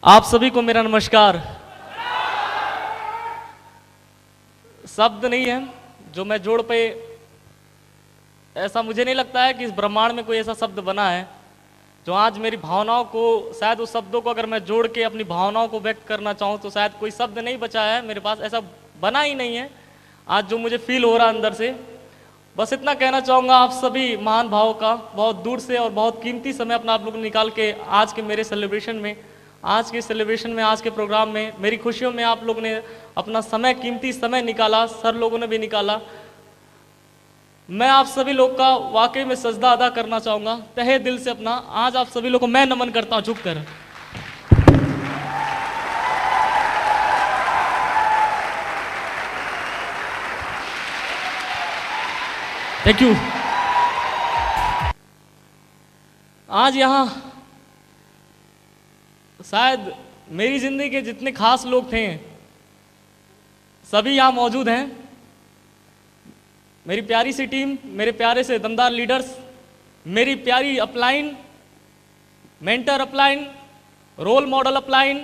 आप सभी को मेरा नमस्कार। शब्द नहीं है जो मैं जोड़ पे, ऐसा मुझे नहीं लगता है कि इस ब्रह्मांड में कोई ऐसा शब्द बना है जो आज मेरी भावनाओं को, शायद उस शब्दों को अगर मैं जोड़ के अपनी भावनाओं को व्यक्त करना चाहूँ तो शायद कोई शब्द नहीं बचा है मेरे पास, ऐसा बना ही नहीं है आज जो मुझे फील हो रहा है अंदर से। बस इतना कहना चाहूँगा आप सभी महान भावों का, बहुत दूर से और बहुत कीमती समय अपना आप लोग निकाल के आज के मेरे सेलिब्रेशन में, आज के प्रोग्राम में, मेरी खुशियों में आप लोग ने अपना समय, कीमती समय निकाला, सर लोगों ने भी निकाला। मैं आप सभी लोग का वाकई में सजदा अदा करना चाहूँगा तहे दिल से अपना। आज आप सभी लोग को मैं नमन करता हूँ झुक कर। Thank you. आज यहाँ शायद मेरी जिंदगी के जितने खास लोग थे सभी यहाँ मौजूद हैं। मेरी प्यारी सी टीम, मेरे प्यारे से दमदार लीडर्स, मेरी प्यारी upline, mentor upline, role model upline,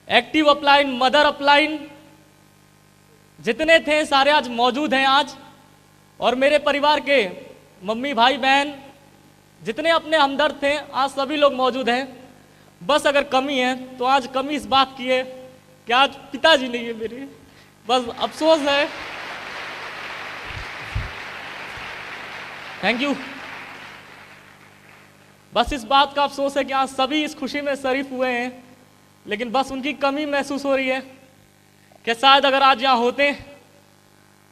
active upline, mother upline, जितने थे सारे आज मौजूद हैं आज। और मेरे परिवार के मम्मी भाई बहन जितने अपने हमदर्द थे आज सभी लोग मौजूद हैं। बस अगर कमी है तो आज कमी इस बात की है कि आज पिताजी नहीं है मेरे, बस अफसोस है। Thank you. बस इस बात का अफसोस है कि आज सभी इस खुशी में शरीक हुए हैं, लेकिन बस उनकी कमी महसूस हो रही है कि शायद अगर आज यहाँ होते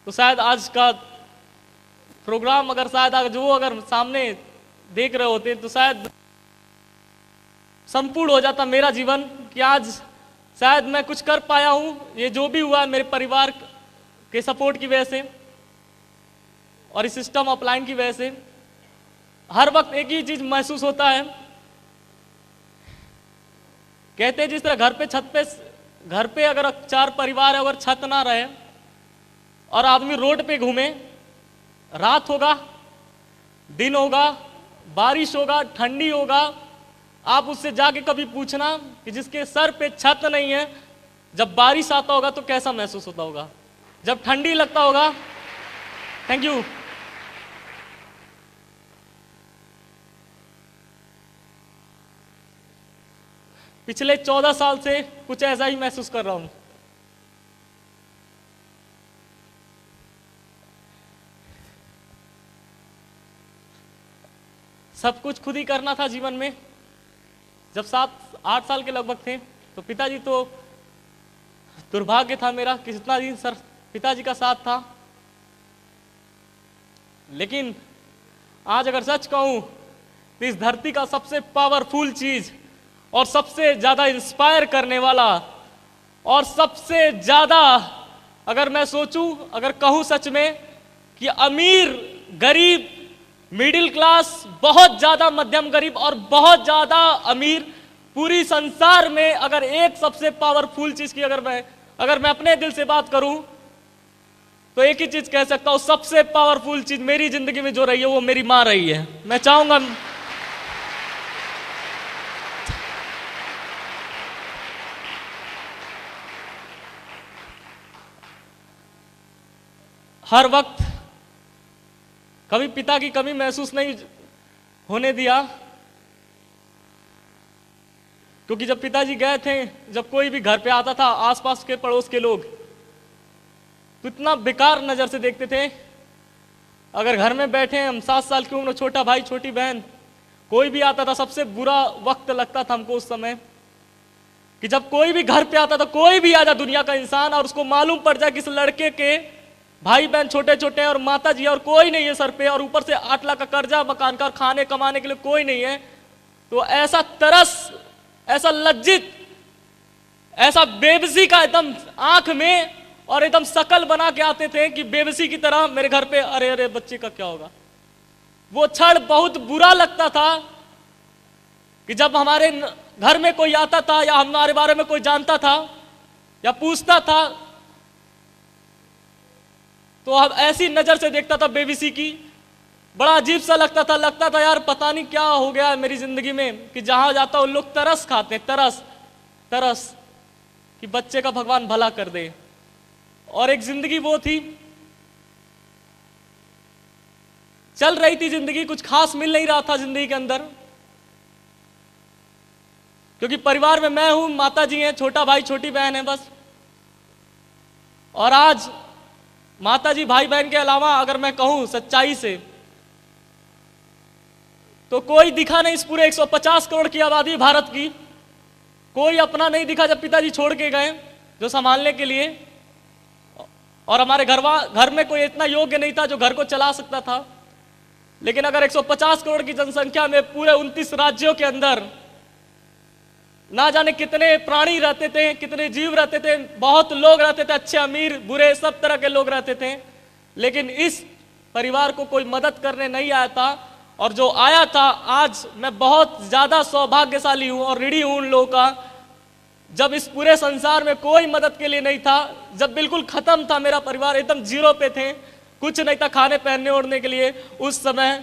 तो शायद आज का प्रोग्राम अगर सामने देख रहे होते तो शायद संपूर्ण हो जाता मेरा जीवन, कि आज शायद मैं कुछ कर पाया हूँ। ये जो भी हुआ है मेरे परिवार के सपोर्ट की वजह से और इस सिस्टम अपलाइन की वजह से। हर वक्त एक ही चीज महसूस होता है, कहते हैं जिस तरह घर पे अगर 4 परिवार है, अगर छत ना रहे और आदमी रोड पे घूमे, रात होगा, दिन होगा, बारिश होगा, ठंडी होगा, आप उससे जाके कभी पूछना कि जिसके सर पे छत नहीं है, जब बारिश आता होगा तो कैसा महसूस होता होगा, जब ठंडी लगता होगा। Thank you. पिछले 14 साल से कुछ ऐसा ही महसूस कर रहा हूं। सब कुछ खुद ही करना था जीवन में। जब 7-8 साल के लगभग थे तो पिताजी तो दुर्भाग्य था मेरा कि जितना दिन सर पिताजी का साथ था, लेकिन आज अगर सच कहूं तो इस धरती का सबसे पावरफुल चीज और सबसे ज्यादा इंस्पायर करने वाला और सबसे ज्यादा, अगर मैं सोचूं, अगर कहूं सच में कि अमीर, गरीब, मिडिल क्लास, बहुत ज्यादा मध्यम गरीब और बहुत ज्यादा अमीर, पूरी संसार में अगर एक सबसे पावरफुल चीज की अगर मैं अपने दिल से बात करूं तो एक ही चीज कह सकता हूं, सबसे पावरफुल चीज मेरी जिंदगी में जो रही है वो मेरी मां रही है। मैं चाहूंगा हर वक्त कभी पिता की कमी महसूस नहीं होने दिया, क्योंकि जब पिताजी गए थे, जब कोई भी घर पे आता था, आसपास के पड़ोस के लोग तो इतना बेकार नजर से देखते थे। अगर घर में बैठे हम 7 साल की उम्र, छोटा भाई छोटी बहन, कोई भी आता था, सबसे बुरा वक्त लगता था हमको उस समय कि जब कोई भी घर पे आता था, कोई भी आ जाए दुनिया का इंसान, और उसको मालूम पड़ जाए कि इस लड़के के भाई बहन छोटे छोटे हैं और माता जी और कोई नहीं है सर पे, और ऊपर से 8 लाख का कर्जा मकान का और खाने कमाने के लिए कोई नहीं है, तो ऐसा तरस, ऐसा लज्जित, ऐसा बेबसी का एकदम आंख में और एकदम शकल बना के आते थे कि बेबसी की तरह मेरे घर पे, अरे अरे बच्चे का क्या होगा। वो क्षण बहुत बुरा लगता था कि जब हमारे घर में कोई आता था या हमारे बारे में कोई जानता था या पूछता था तो अब ऐसी नजर से देखता था बेबसी की, बड़ा अजीब सा लगता था यार पता नहीं क्या हो गया है मेरी जिंदगी में कि जहां जाता हूं लोग तरस खाते हैं, तरस। तरस कि बच्चे का भगवान भला कर दे। और एक जिंदगी वो थी, चल रही थी जिंदगी, कुछ खास मिल नहीं रहा था जिंदगी के अंदर, क्योंकि परिवार में मैं हूं, माता जी हैं, छोटा भाई छोटी बहन है बस। और आज माता जी भाई बहन के अलावा अगर मैं कहूं सच्चाई से, तो कोई दिखा नहीं इस पूरे 150 करोड़ की आबादी भारत की, कोई अपना नहीं दिखा जब पिताजी छोड़ के गए जो संभालने के लिए। और हमारे घर में कोई इतना योग्य नहीं था जो घर को चला सकता था। लेकिन अगर 150 करोड़ की जनसंख्या में पूरे 29 राज्यों के अंदर ना जाने कितने प्राणी रहते थे, कितने जीव रहते थे, बहुत लोग रहते थे, अच्छे अमीर बुरे सब तरह के लोग रहते थे, लेकिन इस परिवार को कोई मदद करने नहीं आया था। और जो आया था, आज मैं बहुत ज्यादा सौभाग्यशाली हूं और ऋणी हूं उन लोगों का, जब इस पूरे संसार में कोई मदद के लिए नहीं था, जब बिल्कुल खत्म था मेरा परिवार, एकदम जीरो पे थे, कुछ नहीं था खाने पहनने ओढ़ने के लिए, उस समय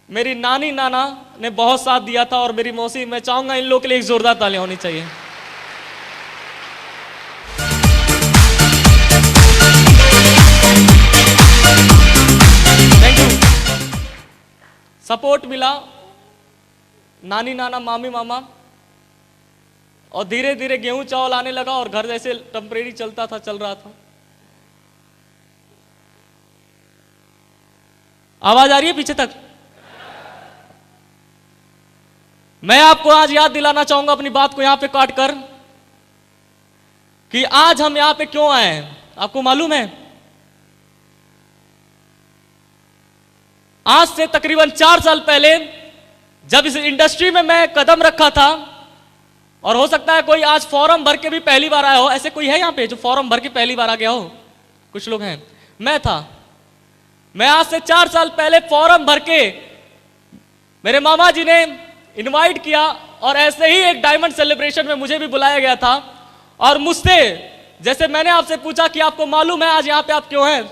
मेरी नानी नाना ने बहुत साथ दिया था। और मेरी मौसी, मैं चाहूंगा इन लोगों के लिए एक जोरदार तालियां होनी चाहिए। Thank you. सपोर्ट मिला नानी नाना मामी मामा, और धीरे धीरे गेहूं चावल आने लगा और घर जैसे टेम्परेरी चलता था, चल रहा था। आवाज आ रही है पीछे तक? मैं आपको आज याद दिलाना चाहूंगा अपनी बात को यहां पे काट कर, कि आज हम यहां पे क्यों आए हैं। आपको मालूम है, आज से तकरीबन 4 साल पहले जब इस इंडस्ट्री में मैं कदम रखा था, और हो सकता है कोई आज फॉर्म भर के भी पहली बार आया हो, ऐसे कोई है यहां पे जो फॉर्म भर के पहली बार आ गया हो? कुछ लोग हैं, मैं था। मैं आज से 4 साल पहले फॉर्म भर के मेरे मामा जी ने इनवाइट किया, और ऐसे ही एक डायमंड सेलिब्रेशन में मुझे भी बुलाया गया था। और मुझसे, जैसे मैंने आपसे पूछा कि आपको मालूम है आज यहां पे आप क्यों हैं,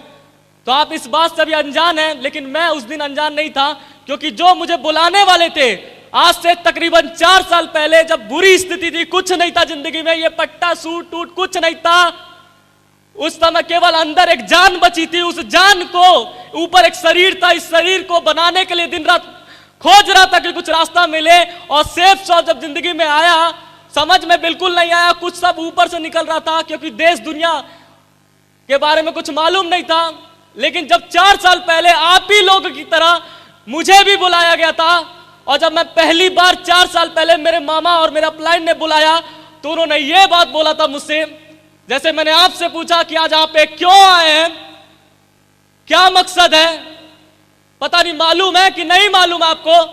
तो आप इस बात से भी अनजान हैं, लेकिन मैं उस दिन अनजान नहीं था, क्योंकि जो मुझे बुलाने वाले थे आज से तकरीबन 4 साल पहले, जब बुरी स्थिति थी, कुछ नहीं था जिंदगी में, ये पट्टा सूट टूट कुछ नहीं था, उस समय केवल अंदर एक जान बची थी। उस जान को ऊपर एक शरीर था, इस शरीर को बनाने के लिए दिन रात खोज रहा था कि कुछ रास्ता मिले। और सेफ शॉट जब जिंदगी में आया, समझ में बिल्कुल नहीं आया, कुछ सब ऊपर से निकल रहा था, क्योंकि देश दुनिया के बारे में कुछ मालूम नहीं था। लेकिन जब 4 साल पहले आप ही लोगों की तरह मुझे भी बुलाया गया था, और जब मैं पहली बार 4 साल पहले मेरे मामा और मेरा अपलाइन ने बुलाया, तो उन्होंने ये बात बोला था मुझसे, जैसे मैंने आपसे पूछा कि आज आप पे क्यों आए हैं, क्या मकसद है, पता नहीं मालूम है कि नहीं मालूम आपको,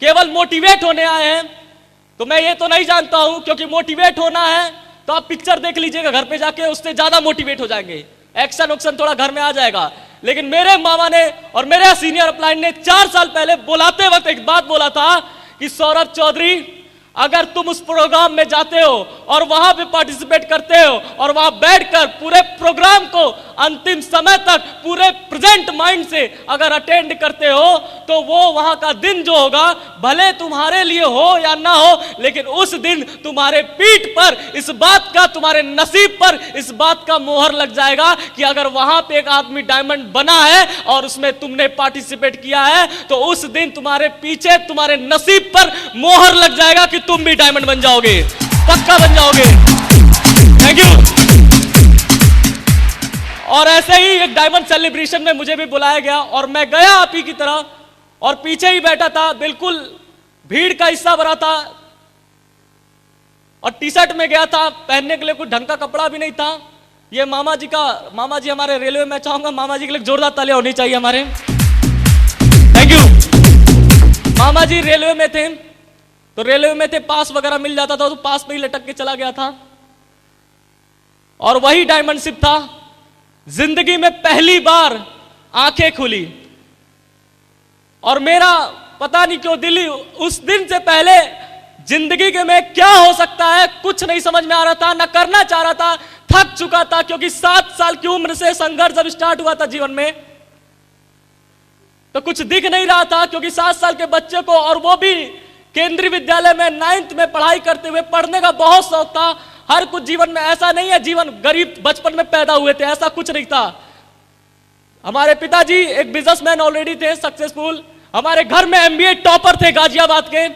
केवल मोटिवेट होने आए हैं। तो मैं ये तो नहीं जानता हूं, क्योंकि मोटिवेट होना है तो आप पिक्चर देख लीजिएगा घर पे जाके, उससे ज्यादा मोटिवेट हो जाएंगे, एक्शन उक्शन थोड़ा घर में आ जाएगा। लेकिन मेरे मामा ने और मेरे सीनियर अपलाइन ने 4 साल पहले बुलाते वक्त एक बात बोला था कि सौरभ चौधरी, अगर तुम उस प्रोग्राम में जाते हो और वहां पे पार्टिसिपेट करते हो और वहां बैठकर पूरे प्रोग्राम को अंतिम समय तक पूरे प्रेजेंट माइंड से अगर अटेंड करते हो, तो वो वहां का दिन जो होगा, भले तुम्हारे लिए हो या ना हो, लेकिन उस दिन तुम्हारे पीठ पर इस बात का, तुम्हारे नसीब पर इस बात का मोहर लग जाएगा कि अगर वहां पे एक आदमी डायमंड बना है और उसमें तुमने पार्टिसिपेट किया है, तो उस दिन तुम्हारे पीछे, तुम्हारे नसीब पर मोहर लग जाएगा कि तुम भी डायमंड बन जाओगे, पक्का बन जाओगे। Thank you. और ऐसे ही एक डायमंड सेलिब्रेशन में मुझे भी बुलाया गया, और मैं गया आप ही की तरह, और पीछे ही बैठा था, बिल्कुल भीड़ का हिस्सा भरा था, और टी शर्ट में गया था, पहनने के लिए कुछ ढंग का कपड़ा भी नहीं था। ये मामा जी हमारे रेलवे में, चाहूंगा मामा जी के लिए जोरदार तालियां होनी चाहिए हमारे। Thank you. मामा जी रेलवे में थे, तो रेलवे में थे, पास वगैरह मिल जाता था तो पास पे ही लटक के चला गया था, और वही डायमंडशिप था। जिंदगी में पहली बार आंखें खुली, और मेरा पता नहीं क्यों दिल उस दिन से पहले जिंदगी के में क्या हो सकता है कुछ नहीं समझ में आ रहा था, ना करना चाह रहा था, थक चुका था, क्योंकि 7 साल की उम्र से संघर्ष जब स्टार्ट हुआ था जीवन में, तो कुछ दिख नहीं रहा था, क्योंकि 7 साल के बच्चे को, और वो भी केंद्रीय विद्यालय में 9th में पढ़ाई करते हुए पढ़ने का बहुत शौक था। हर कुछ जीवन में ऐसा नहीं है जीवन गरीब बचपन में पैदा हुए थे, ऐसा कुछ नहीं था। हमारे पिताजी एक बिजनेसमैन ऑलरेडी थे, सक्सेसफुल। हमारे घर में MBA टॉपर थे गाजियाबाद के,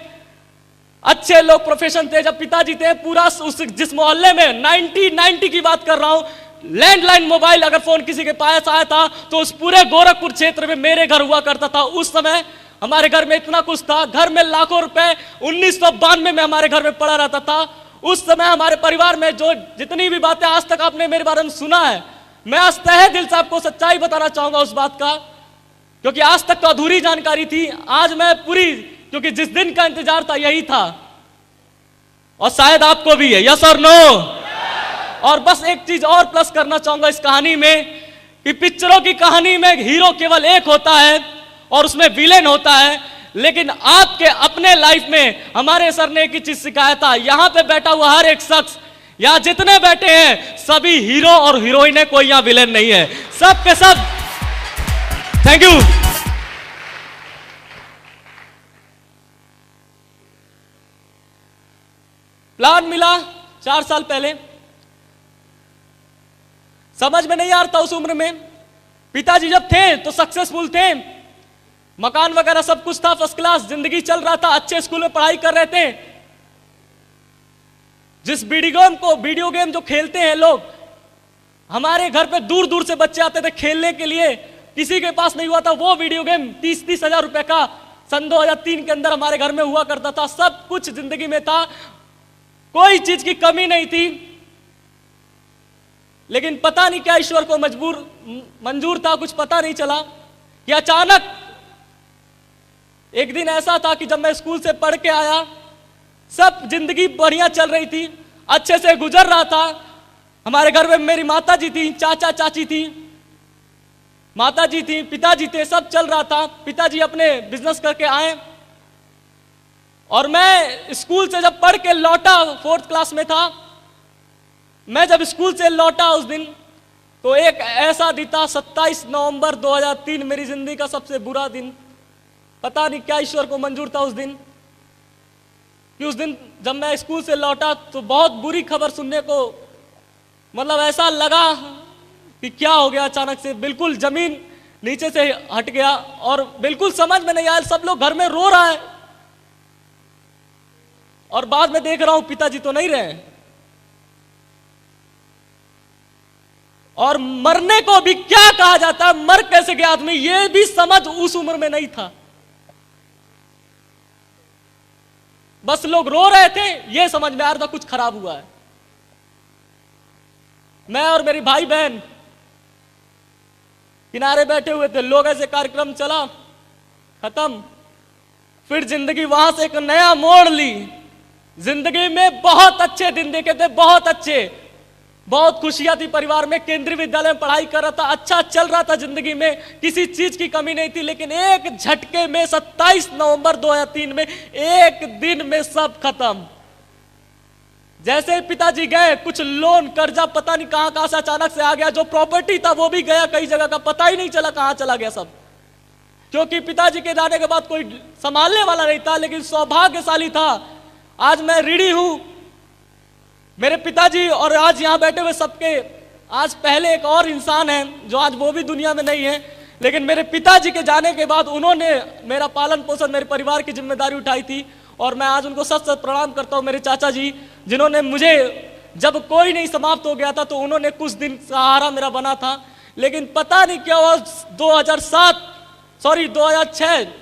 अच्छे लोग प्रोफेशन थे। जब पिताजी थे पूरा उस जिस मोहल्ले में 1990 की बात कर रहा हूं, लैंडलाइन मोबाइल अगर फोन किसी के पास आया था तो उस पूरे गोरखपुर क्षेत्र में मेरे घर हुआ करता था। उस समय हमारे घर में इतना कुछ था, घर में लाखों रुपए 1992 में हमारे घर में पड़ा रहता था। उस समय हमारे परिवार में जो जितनी भी बातें आज तक आपने मेरे बारे में सुना है, मैं आज तहे दिल से आपको सच्चाई बताना चाहूंगा उस बात का, क्योंकि आज तक तो अधूरी जानकारी थी। आज मैं पूरी, क्योंकि जिस दिन का इंतजार था यही था, और शायद आपको भी है। यस और नो? और बस एक चीज और प्लस करना चाहूंगा इस कहानी में, कि पिक्चरों की कहानी में हीरो केवल एक होता है और उसमें विलेन होता है, लेकिन आपके अपने लाइफ में हमारे सर ने एक ही चीज सिखाया था। यहां पे बैठा हुआ हर एक शख्स, यहां जितने बैठे हैं सभी हीरो और हीरोइन है, कोई यहां विलेन नहीं है, सब के सब। Thank you. प्लान मिला 4 साल पहले, समझ में नहीं आ रहा था उस उम्र में। पिताजी जब थे तो सक्सेसफुल थे, मकान वगैरह सब कुछ था, फर्स्ट क्लास जिंदगी चल रहा था, अच्छे स्कूल में पढ़ाई कर रहे थे। जिस वीडियो गेम जो खेलते हैं लोग, हमारे घर पे दूर दूर से बच्चे आते थे खेलने के लिए, किसी के पास नहीं हुआ था वो वीडियो गेम 30-30 हजार रुपए का सन 2003 के अंदर हमारे घर में हुआ करता था। सब कुछ जिंदगी में था, कोई चीज की कमी नहीं थी, लेकिन पता नहीं क्या ईश्वर को मंजूर था, कुछ पता नहीं चला कि अचानक एक दिन ऐसा था कि जब मैं स्कूल से पढ़ के आया, सब जिंदगी बढ़िया चल रही थी, अच्छे से गुजर रहा था। हमारे घर में मेरी माता जी थी, चाचा चाची थी, माता जी थी, पिताजी थे, सब चल रहा था। पिताजी अपने बिजनेस करके आए और मैं स्कूल से जब पढ़ के लौटा, 4th क्लास में था मैं, जब स्कूल से लौटा उस दिन, तो एक ऐसा दिन था 27 नवंबर 2003, मेरी जिंदगी का सबसे बुरा दिन। पता नहीं क्या ईश्वर को मंजूर था उस दिन, कि उस दिन जब मैं स्कूल से लौटा तो बहुत बुरी खबर सुनने को, मतलब ऐसा लगा कि क्या हो गया, अचानक से बिल्कुल जमीन नीचे से हट गया और बिल्कुल समझ में नहीं आया। सब लोग घर में रो रहा है और बाद में देख रहा हूं पिताजी तो नहीं रहे, और मरने को भी क्या कहा जाता है, मर कैसे गया आदमी, यह भी समझ उस उम्र में नहीं था। बस लोग रो रहे थे, यह समझ में आ रहा था कुछ खराब हुआ है। मैं और मेरी भाई बहन किनारे बैठे हुए थे, लोग ऐसे कार्यक्रम चला, खत्म। फिर जिंदगी वहां से एक नया मोड़ ली। जिंदगी में बहुत अच्छे दिन देखे थे, बहुत अच्छे, बहुत खुशियां थी परिवार में। केंद्रीय विद्यालय में पढ़ाई कर रहा था, अच्छा चल रहा था जिंदगी में, किसी चीज की कमी नहीं थी। लेकिन एक झटके में 27 नवंबर 2003 में एक दिन में सब खत्म। जैसे ही पिताजी गए, कुछ लोन कर्जा पता नहीं कहां कहां से अचानक से आ गया, जो प्रॉपर्टी था वो भी गया, कई जगह का पता ही नहीं चला कहां चला गया सब, क्योंकि पिताजी के जाने के बाद कोई संभालने वाला नहीं था। लेकिन सौभाग्यशाली था, आज मैं ऋणी हूं मेरे पिताजी और आज यहां बैठे हुए सबके। आज पहले एक और इंसान है जो आज वो भी दुनिया में नहीं है, लेकिन मेरे पिताजी के जाने के बाद उन्होंने मेरा पालन पोषण, मेरे परिवार की जिम्मेदारी उठाई थी, और मैं आज उनको सच सच प्रणाम करता हूं। मेरे चाचा जी, जिन्होंने मुझे, जब कोई नहीं समाप्त हो गया था तो उन्होंने कुछ दिन सहारा मेरा बना था। लेकिन पता नहीं क्या हुआ, 2006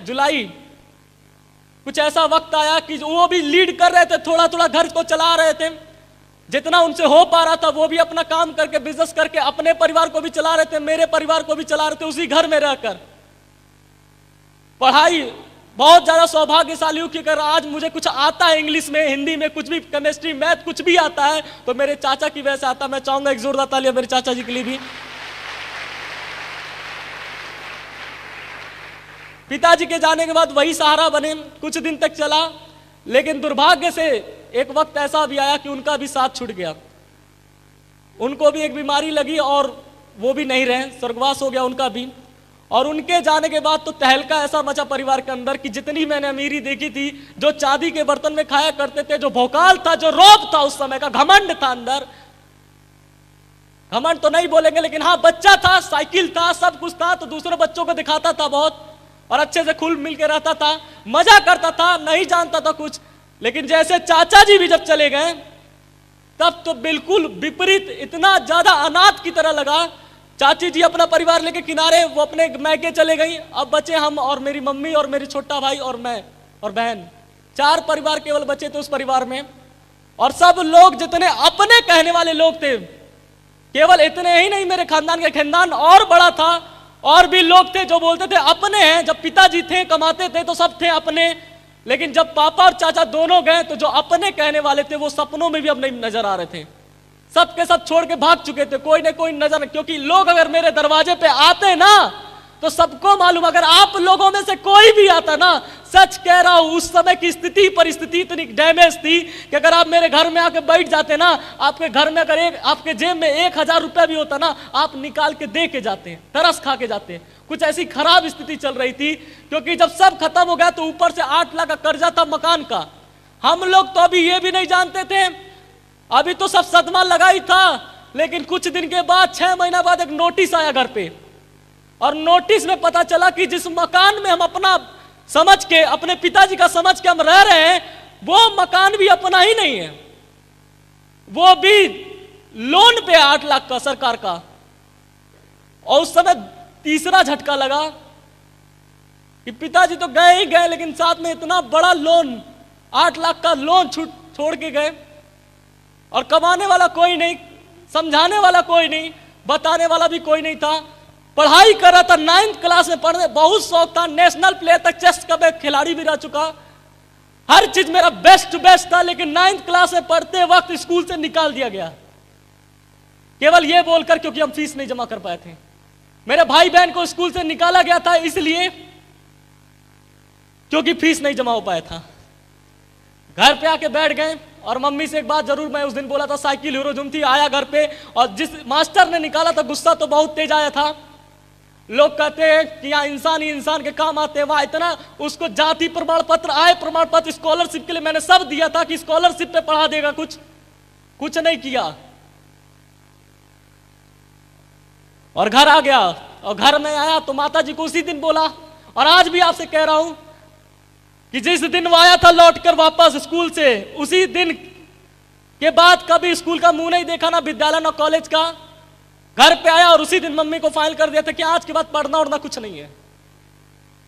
जुलाई, कुछ ऐसा वक्त आया कि वो भी लीड कर रहे थे, थोड़ा थोड़ा घर को चला रहे थे, जितना उनसे हो पा रहा था वो भी अपना काम करके, बिजनेस करके अपने परिवार को भी चला रहे थे, मेरे परिवार को भी चला रहे थे, उसी घर में रहकर। पढ़ाई बहुत ज्यादा सौभाग्यशाली हूं कि अगर आज मुझे कुछ आता है इंग्लिश में, हिंदी में, कुछ भी, केमिस्ट्री, मैथ, कुछ भी आता है तो मेरे चाचा की वजह से आता है। मैं चाहूंगा एक जोरदार तालियां मेरे चाचा जी के लिए भी। पिताजी के जाने के बाद वही सहारा बने, कुछ दिन तक चला, लेकिन दुर्भाग्य से एक वक्त ऐसा भी आया कि उनका भी साथ छूट गया। उनको भी एक बीमारी लगी और वो भी नहीं रहे, स्वर्गवास हो गया उनका भी। और उनके जाने के बाद तो तहलका ऐसा मचा परिवार के अंदर कि जितनी मैंने अमीरी देखी थी, जो चांदी के बर्तन में खाया करते थे, जो भोकाल था, जो रौब था उस समय का, घमंड था अंदर, घमंड तो नहीं बोलेंगे लेकिन हाँ बच्चा था, साइकिल था, सब कुछ था, तो दूसरे बच्चों को दिखाता था बहुत और अच्छे से खुल मिल के रहता था, मजा करता था, नहीं जानता था कुछ। लेकिन जैसे चाचा जी भी जब चले गए तब तो बिल्कुल विपरीत, इतना ज्यादा अनाथ की तरह लगा। चाची जी अपना परिवार लेके किनारे, वो अपने मैके चले गई, अब बचे हम और मेरी मम्मी और मेरी छोटा भाई और मैं और बहन, 4 परिवार केवल बचे थे उस परिवार में। और सब लोग जितने अपने कहने वाले लोग थे, केवल इतने ही नहीं, मेरे खानदान का खानदान और बड़ा था, और भी लोग थे जो बोलते थे अपने हैं। जब पिताजी थे कमाते थे तो सब थे अपने, लेकिन जब पापा और चाचा दोनों गए तो जो अपने कहने वाले थे वो सपनों में भी अब नहीं नजर आ रहे थे, सब के सब छोड़ के भाग चुके थे, कोई ना कोई नजर। क्योंकि लोग अगर मेरे दरवाजे पे आते ना तो सबको मालूम, अगर आप लोगों में से कोई भी आता ना, सच कह रहा हूं उस समय की स्थिति परिस्थिति इतनी डैमेज थी कि अगर आप मेरे घर में आके बैठ जाते ना, आपके घर में अगर आपके जेब में 1000 रुपया भी होता ना, आप निकाल के दे के जाते हैं, तरस खा के जाते हैं। कुछ ऐसी खराब स्थिति चल रही थी, क्योंकि जब सब खत्म हो गया तो ऊपर से 8 लाख का कर्जा था मकान का। हम लोग तो अभी ये भी नहीं जानते थे, अभी तो सब सदमा लगा ही था। लेकिन कुछ दिन के बाद, 6 महीना बाद एक नोटिस आया घर पे, और नोटिस में पता चला कि जिस मकान में हम अपना समझ के, अपने पिताजी का समझ के हम रह रहे हैं, वो मकान भी अपना ही नहीं है, वो भी लोन पे 8 लाख का सरकार का। और उस समय तीसरा झटका लगा कि पिताजी तो गए ही गए, लेकिन साथ में इतना बड़ा लोन, 8 लाख का लोन छोड़ के गए, और कमाने वाला कोई नहीं, समझाने वाला कोई नहीं, बताने वाला भी कोई नहीं था। पढ़ाई कर रहा था, 9th क्लास में पढ़ने बहुत शौक था, नेशनल प्लेयर तक, चेस का मैं खिलाड़ी भी रह चुका, हर चीज मेरा बेस्ट टू बेस्ट था। लेकिन 9th क्लास में पढ़ते वक्त स्कूल से निकाल दिया गया, केवल यह बोलकर क्योंकि हम फीस नहीं जमा कर पाए थे। मेरे भाई बहन को स्कूल से निकाला गया था इसलिए क्योंकि फीस नहीं जमा हो पाया था। घर पे आके बैठ गए, और मम्मी से एक बात जरूर मैं उस दिन बोला था, साइकिल हीरोजुम थी, आया घर पे, और जिस मास्टर ने निकाला था गुस्सा तो बहुत तेज आया था। लोग कहते हैं कि यहाँ इंसान ही इंसान के काम आते हैं, वहां इतना उसको जाति प्रमाण पत्र, आय प्रमाण पत्र, स्कॉलरशिप के लिए मैंने सब दिया था कि स्कॉलरशिप पे पढ़ा देगा, कुछ नहीं किया। और घर आ गया, और घर में आया तो माता जी को उसी दिन बोला, और आज भी आपसे कह रहा हूं कि जिस दिन वो आया था लौटकर वापस स्कूल से, उसी दिन के बाद कभी स्कूल का मुंह नहीं देखा, ना विद्यालय ना कॉलेज का। घर पे आया और उसी दिन मम्मी को फाइल कर दिया था कि आज के बाद पढ़ना उड़ना कुछ नहीं है,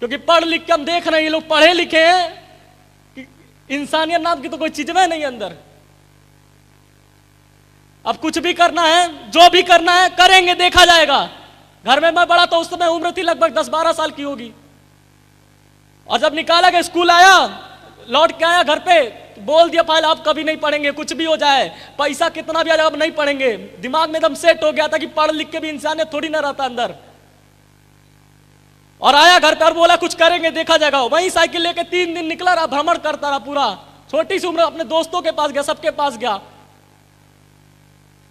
क्योंकि पढ़ लिख के हम देख रहे हैं ये लोग पढ़े लिखे हैं कि इंसानियत नाम की तो कोई चीज में नहीं अंदर। अब कुछ भी करना है, जो भी करना है करेंगे, देखा जाएगा। घर में मैं बड़ा था, उस समय उम्र थी लगभग 10-12 साल की होगी, और जब निकाला गया स्कूल आया, लौट के आया घर पे, बोल दिया फाइल आप कभी नहीं पढ़ेंगे, कुछ भी हो जाए, पैसा कितना भी आ जाए अब नहीं पढ़ेंगे। दिमाग में एकदम सेट हो गया था कि पढ़ लिख के भी इंसानियत थोड़ी ना रहता अंदर। और आया घर पे और बोला कुछ करेंगे देखा जाएगा। वही साइकिल लेके 3 दिन निकला रहा, भ्रमण करता रहा पूरा, छोटी सी उम्र, अपने दोस्तों के पास गया, सबके पास गया।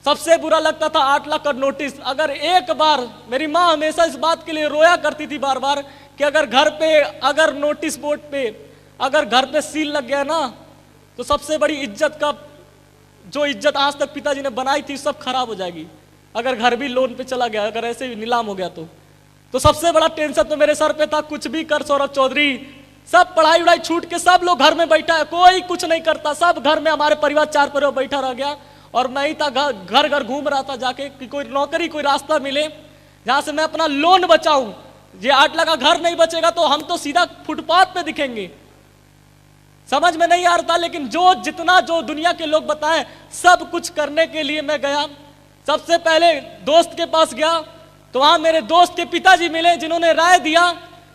सबसे बुरा लगता था 8 लाख का नोटिस। अगर एक बार, मेरी माँ हमेशा इस बात के लिए रोया करती थी बार बार कि अगर घर पे, अगर नोटिस बोर्ड पे, अगर घर पे सील लग गया ना तो सबसे बड़ी इज्जत का, जो इज्जत आज तक पिताजी ने बनाई थी सब खराब हो जाएगी। अगर घर भी लोन पे चला गया, अगर ऐसे भी नीलाम हो गया तो सबसे बड़ा टेंशन तो मेरे सर पे था। कुछ भी कर सौरभ चौधरी, सब पढ़ाई उड़ाई छूट के सब लोग घर में बैठा है, कोई कुछ नहीं करता, सब घर में, हमारे परिवार 4 परिवार बैठा रह गया, और मैं ही था घर घर घूम रहा था जाके कि कोई नौकरी, कोई रास्ता मिले जहां से मैं अपना लोन बचाऊं। ये 8 लाख का घर नहीं बचेगा तो हम तो सीधा फुटपाथ पे दिखेंगे। समझ में नहीं आ रहा था, लेकिन जितना दुनिया के लोग बताएं, सब कुछ करने के लिए मैं गया। सबसे पहले दोस्त के पास गया तो वहां मेरे दोस्त के पिताजी मिले, जिन्होंने राय दिया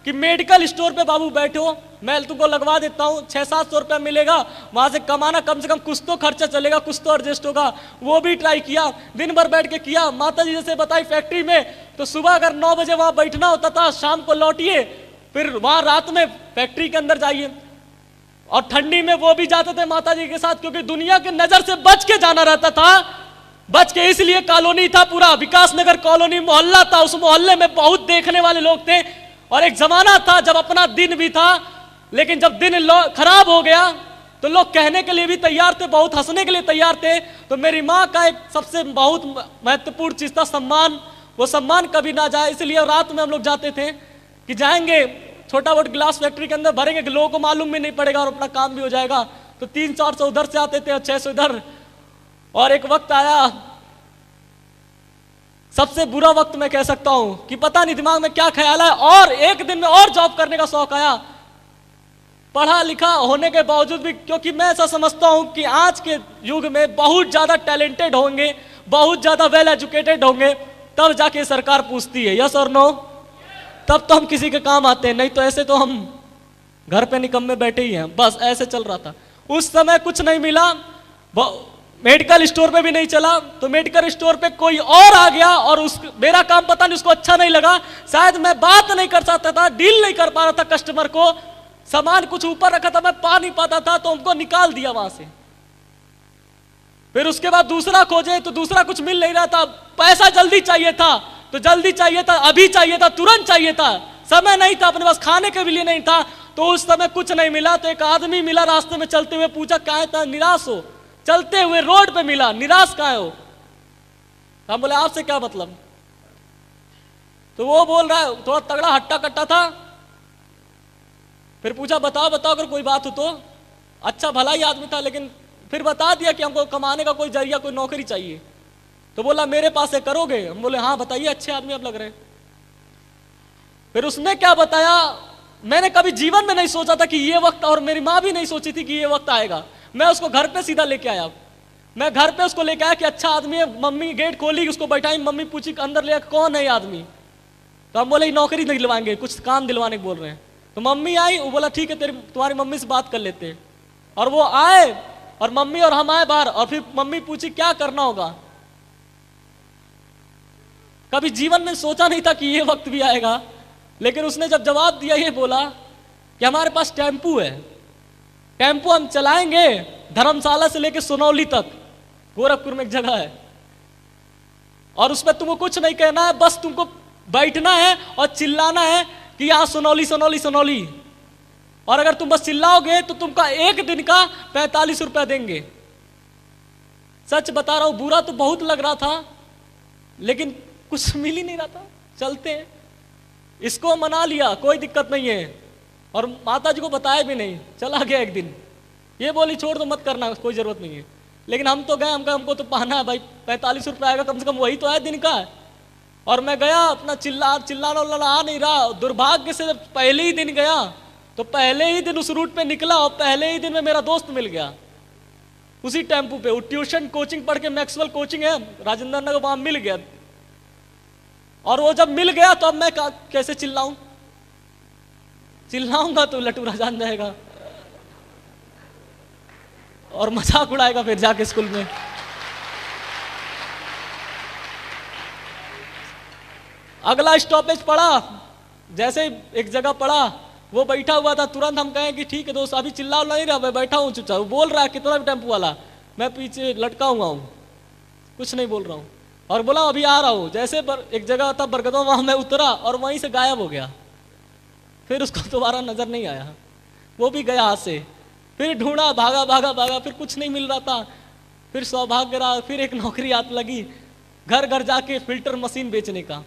कि मेडिकल स्टोर पे बाबू बैठो, मैं तुमको लगवा देता हूँ, 600-700 रुपया मिलेगा, वहां से कमाना, कम से कम कुछ तो खर्चा चलेगा, कुछ तो एडजस्ट होगा। वो भी ट्राई किया, दिन भर बैठ के किया। माता जी जैसे बताई फैक्ट्री में, तो सुबह अगर 9 बजे वहां बैठना होता था, शाम को लौटिए, फिर वहां रात में फैक्ट्री के अंदर जाइए। और ठंडी में वो भी जाते थे माता जी के साथ, क्योंकि दुनिया के नजर से बच के जाना रहता था। बच के इसलिए कॉलोनी था, पूरा विकास नगर कॉलोनी मोहल्ला था, उस मोहल्ले में बहुत देखने वाले लोग थे। और एक जमाना था जब अपना दिन भी था, लेकिन जब दिन खराब हो गया तो लोग कहने के लिए भी तैयार थे, बहुत हंसने के लिए तैयार थे। तो मेरी माँ का एक सबसे बहुत महत्वपूर्ण चीज था सम्मान, वो सम्मान कभी ना जाए, इसलिए रात में हम लोग जाते थे कि जाएंगे छोटा बोट गिलास फैक्ट्री के अंदर भरेंगे, लोगों को मालूम भी नहीं पड़ेगा और अपना काम भी हो जाएगा। तो 300-400 उधर से आते थे और 600 इधर। और एक वक्त आया, सबसे बुरा वक्त मैं कह सकता हूं कि पता नहीं दिमाग में क्या ख्याल है, और एक दिन में और जॉब करने का शौक आया, पढ़ा लिखा होने के बावजूद भी, क्योंकि मैं ऐसा समझता हूं कि आज के युग में बहुत ज्यादा टैलेंटेड होंगे, बहुत ज्यादा वेल एजुकेटेड होंगे, तब जाके सरकार पूछती है यस और नो, तब तो हम किसी के काम आते हैं, नहीं तो ऐसे तो हम घर पे निकम्मे बैठे ही हैं। बस ऐसे चल रहा था। उस समय कुछ नहीं मिला, मेडिकल स्टोर पे भी नहीं चला, तो मेडिकल स्टोर पे कोई और आ गया और मेरा काम पता नहीं उसको अच्छा नहीं लगा, शायद मैं बात नहीं कर सकता था, डील नहीं कर पा रहा था कस्टमर को, सामान कुछ ऊपर रखा था मैं पा नहीं पाता था, तो हमको निकाल दिया वहां से। फिर उसके बाद दूसरा खोजे तो दूसरा कुछ मिल नहीं रहा था, पैसा जल्दी चाहिए था, तो जल्दी चाहिए था, अभी चाहिए था, तुरंत चाहिए था, समय नहीं था अपने पास, खाने के भी लिए नहीं था, तो उस समय कुछ नहीं मिला। तो एक आदमी मिला रास्ते में चलते हुए, पूछा क्या था, निराश हो, चलते हुए रोड पे मिला, निराश कहाँ हो? हम बोले आपसे क्या मतलब? तो वो बोल रहा है, थोड़ा तगड़ा हट्टा कट्टा था। फिर पूछा बताओ बताओ अगर कोई बात हो तो। अच्छा भला ही आदमी था, लेकिन फिर बता दिया कि हमको कमाने का कोई जरिया, कोई नौकरी चाहिए। तो बोला मेरे पास है, करोगे? हम बोले हाँ बताइए, अच्छे आदमी आप लग रहे हैं। फिर उसने क्या बताया, मैंने कभी जीवन में नहीं सोचा था कि ये वक्त, और मेरी माँ भी नहीं सोची थी कि ये वक्त आएगा। मैं उसको घर पे सीधा लेके आया, मैं घर पे उसको लेके आया कि अच्छा आदमी है। मम्मी गेट खोली, उसको बैठाई, मम्मी पूछी अंदर ले कौन है आदमी? तो हम बोले नौकरी नहीं दिलवाएंगे, कुछ काम दिलवाने को बोल रहे हैं। तो मम्मी आई, वो बोला ठीक है तुम्हारी मम्मी से बात कर लेते हैं। और वो आए और मम्मी और हम आए बाहर, और फिर मम्मी पूछी क्या करना होगा। कभी जीवन में सोचा नहीं था कि ये वक्त भी आएगा, लेकिन उसने जब जवाब दिया ये बोला कि हमारे पास टेम्पू है, टेम्पू हम चलाएंगे धर्मशाला से लेके सोनौली तक, गोरखपुर में एक जगह है, और उसमें तुमको कुछ नहीं कहना है, बस तुमको बैठना है और चिल्लाना है कि यहाँ सोनौली सोनौली सोनौली। और अगर तुम बस चिल्लाओगे तो तुमका एक दिन का 45 रुपया देंगे। सच बता रहा हूं, बुरा तो बहुत लग रहा था, लेकिन कुछ मिल ही नहीं रहा था। चलते हैं, इसको मना लिया, कोई दिक्कत नहीं है, और माता जी को बताया भी नहीं, चला गया। एक दिन ये बोली छोड़ दो मत करना, कोई जरूरत नहीं है। लेकिन हम तो गए, हमको तो पहना है भाई, 45 रुपया आएगा कम से कम, वही तो है दिन का। और मैं गया, अपना चिल्लाना आ नहीं रहा। दुर्भाग्य से जब पहले ही दिन गया तो पहले ही दिन उस रूट पे निकला, और पहले ही दिन में मेरा दोस्त मिल गया उसी टेम्पू पे। वो ट्यूशन कोचिंग पढ़ के, मैक्सवेल कोचिंग है राजेंद्र नगर, वहां मिल गया। और वो जब मिल गया तो अब मैं कैसे चिल्लाऊं? चिल्लाऊंगा तो लटूरा जान जाएगा और मजाक उड़ाएगा फिर जाके स्कूल में। अगला स्टॉपेज पड़ा, जैसे एक जगह पड़ा, वो बैठा हुआ था, तुरंत हम कहें कि ठीक है दोस्त अभी चिल्ला नहीं रहा, मैं बैठा हूँ चुपचाप। बोल रहा है कितना भी टेम्पू वाला, मैं पीछे लटका हुआ हूँ, कुछ नहीं बोल रहा हूँ। और बोला अभी आ रहा हूँ। जैसे एक जगह था बरगदवा, वहां मैं उतरा और वहीं से गायब हो गया। फिर उसको दोबारा नजर नहीं आया, वो भी गया हाथ से। फिर ढूंढा, भागा भागा भागा, फिर कुछ नहीं मिल रहा था। फिर सौभाग्य रहा, फिर एक नौकरी हाथ लगी, घर घर जाके फिल्टर मशीन बेचने का।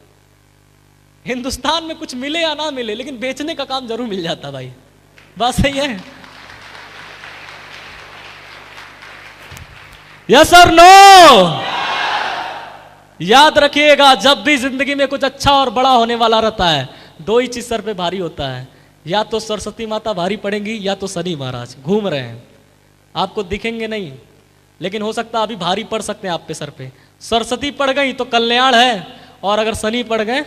हिंदुस्तान में कुछ मिले या ना मिले, लेकिन बेचने का काम जरूर मिल जाता भाई, बात सही है। यस और नो? याद रखिएगा, जब भी जिंदगी में कुछ अच्छा और बड़ा होने वाला रहता है, दो ही चीज सर पे भारी होता है, या तो सरस्वती माता भारी पड़ेंगी, या तो शनि महाराज घूम रहे हैं, आपको दिखेंगे नहीं, लेकिन हो सकता है अभी भारी पड़ सकते हैं आप पे सर पे। सरस्वती पड़ गई तो कल्याण है, और अगर शनि पड़ गए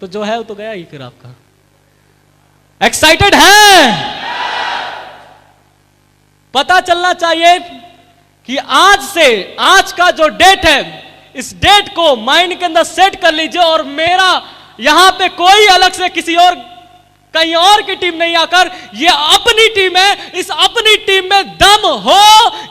तो जो है वो तो गया ही फिर आपका। एक्साइटेड है? पता चलना चाहिए कि आज से, आज का जो डेट है, इस डेट को माइंड के अंदर सेट कर लीजिए। और मेरा यहां पे कोई अलग से किसी और कहीं और की टीम नहीं आकर, ये अपनी टीम है, इस अपनी टीम में दम हो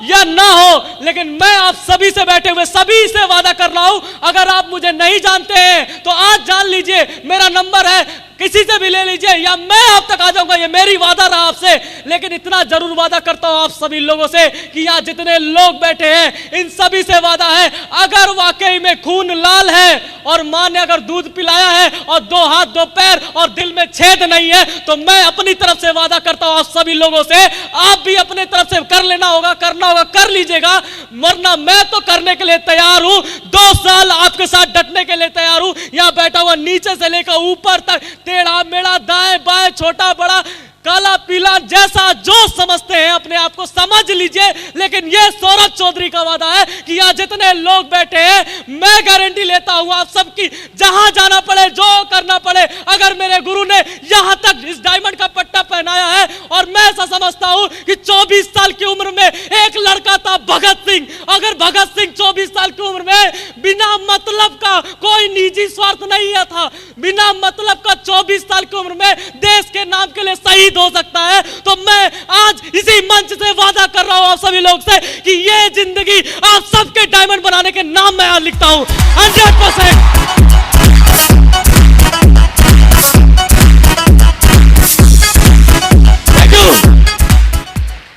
या ना हो, लेकिन मैं आप सभी से बैठे हुए सभी से वादा कर रहा हूं, अगर आप मुझे नहीं जानते हैं तो आज जान लीजिए, मेरा नंबर है, किसी से भी ले लीजिए या मैं आप तक आ जाऊंगा, ये मेरी वादा रहा आपसे। लेकिन इतना जरूर वादा करता हूं आप सभी लोगों से कि यहां जितने लोग बैठे हैं इन सभी से वादा है, अगर वाकई में खून लाल है और मां ने अगर दूध पिलाया है और 2 हाथ 2 पैर और दिल में छेद नहीं है, तो मैं अपनी तरफ से वादा करता हूं आप सभी लोगों से, आप भी अपने तरफ से कर लेना होगा, करना होगा, कर लीजिएगा, वरना मैं तो करने के लिए तैयार हूं, 2 साल आपके साथ डटने के लिए तैयार हूं। यहां बैठा हुआ नीचे से लेकर ऊपर तक, टेढ़ा मेढ़ा, दाएं बाएं, छोटा बड़ा, काला पीला, जैसा जो समझते हैं अपने आप को समझ लीजिए। लेकिन यह सौरभ चौधरी का वादा है कि यहां जितने लोग बैठे हैं मैं गारंटी लेता हूं आप सबकी, जहां जाना पड़े, जो करना पड़े, अगर मेरे गुरु ने यहां तक इस डायमंड का पट्टा पहनाया है, और मैं ऐसा समझता हूं कि 24 साल की उम्र में एक लड़का था भगत सिंह, अगर भगत सिंह 24 साल की उम्र में बिना मतलब का, कोई निजी स्वार्थ नहीं था, बिना मतलब का 24 साल की उम्र में देश के नाम के लिए शहीद हो सकता है, तो मैं आज इसी मंच से वादा कर रहा हूं आप सभी लोग से कि ये जिंदगी आप सबके डायमंड बनाने के नाम मैं आज लिखता हूं 100%।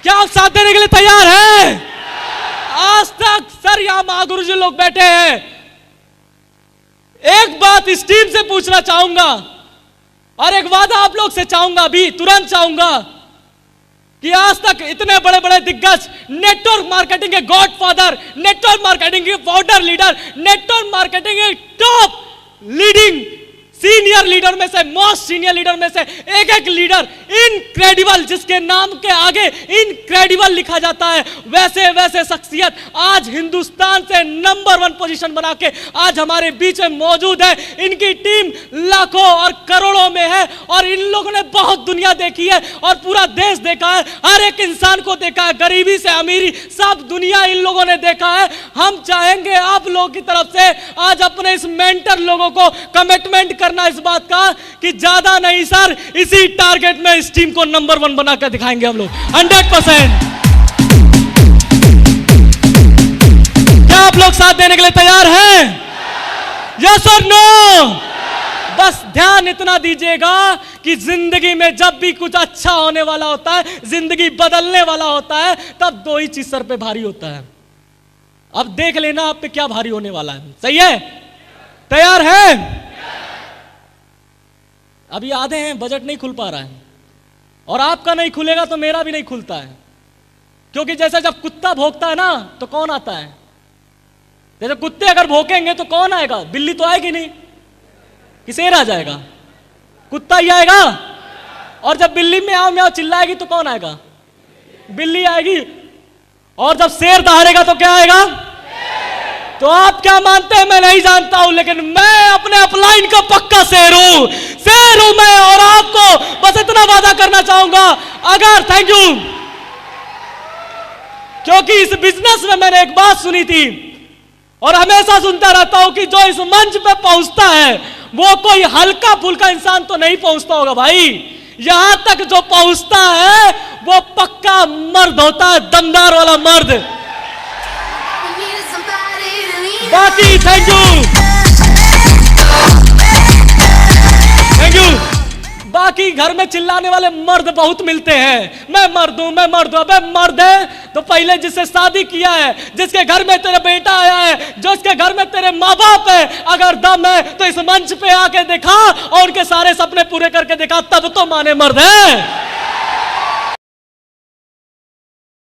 क्या आप साथ देने के लिए तैयार हैं? आज तक सर यहां महागुरु जी लोग बैठे हैं, एक बात इस टीम से पूछना चाहूंगा और एक वादा आप लोग से चाहूंगा, अभी तुरंत चाहूंगा कि आज तक इतने बड़े बड़े दिग्गज, नेटवर्क मार्केटिंग के गॉडफादर, नेटवर्क मार्केटिंग के फाउंडर लीडर, नेटवर्क मार्केटिंग के टॉप लीडिंग सीनियर लीडर में से, मोस्ट सीनियर लीडर में से एक लीडर, इनक्रेडिबल, जिसके नाम के आगे इनक्रेडिबल लिखा जाता है, वैसे वैसे शख्सियत आज हिंदुस्तान से नंबर 1 पोजीशन बना के आज हमारे बीच में मौजूद है। इनकी टीम लाखों और करोड़ों में है और इन लोगों ने बहुत दुनिया देखी है और पूरा देश देखा है, हर एक इंसान को देखा है, गरीबी से अमीरी सब दुनिया इन लोगों ने देखा है। हम चाहेंगे आप लोगों की तरफ से आज अपने इस मेंटर लोगों को कमिटमेंट करना इस बात का कि ज्यादा नहीं सर, इसी टारगेट में इस टीम को नंबर 1 बनाकर दिखाएंगे हम लोग 100%। क्या आप लोग साथ देने के लिए तैयार हैं? यस और नो? बस ध्यान इतना दीजिएगा कि जिंदगी में जब भी कुछ अच्छा होने वाला होता है, जिंदगी बदलने वाला होता है, तब 2 ही चीज सर पे भारी होता है। अब देख लेना आप पे क्या भारी होने वाला है। सही है? तैयार है? अभी आधे हैं, बजट नहीं खुल पा रहा है और आपका नहीं खुलेगा तो मेरा भी नहीं खुलता है, क्योंकि जैसे जब कुत्ता भौंकता है ना तो कौन आता है? जैसे कुत्ते अगर भौंकेंगे तो कौन आएगा? बिल्ली तो आएगी नहीं कि शेर आ जाएगा? कुत्ता ही आएगा। और जब बिल्ली म्याऊं म्याऊं चिल्लाएगी तो कौन आएगा? बिल्ली आएगी। और जब शेर दहाड़ेगा तो क्या आएगा? तो आप क्या मानते हैं? मैं नहीं जानता हूं, लेकिन मैं अपने अपलाइन का पक्का शेर हूं मैं। और आपको बस इतना वादा करना चाहूंगा, अगर थैंक यू, क्योंकि इस बिजनेस में मैंने एक बात सुनी थी और हमेशा सुनता रहता हूं कि जो इस मंच पे पहुंचता है वो कोई हल्का फुल्का इंसान तो नहीं पहुंचता होगा भाई, यहां तक जो पहुंचता है वो पक्का मर्द होता है, दमदार वाला मर्द। बाकी थैंक यू। बाकी घर में चिल्लाने वाले मर्द बहुत मिलते हैं, मैं मर्द हूं, मैं मर्द हूं। अबे मर्द है तो पहले जिससे शादी किया है, जिसके घर में तेरा बेटा आया है, जिसके घर में तेरे माँ बाप है, अगर दम है तो इस मंच पे आके दिखा और उनके सारे सपने पूरे करके दिखा, तब तो माने मर्द है।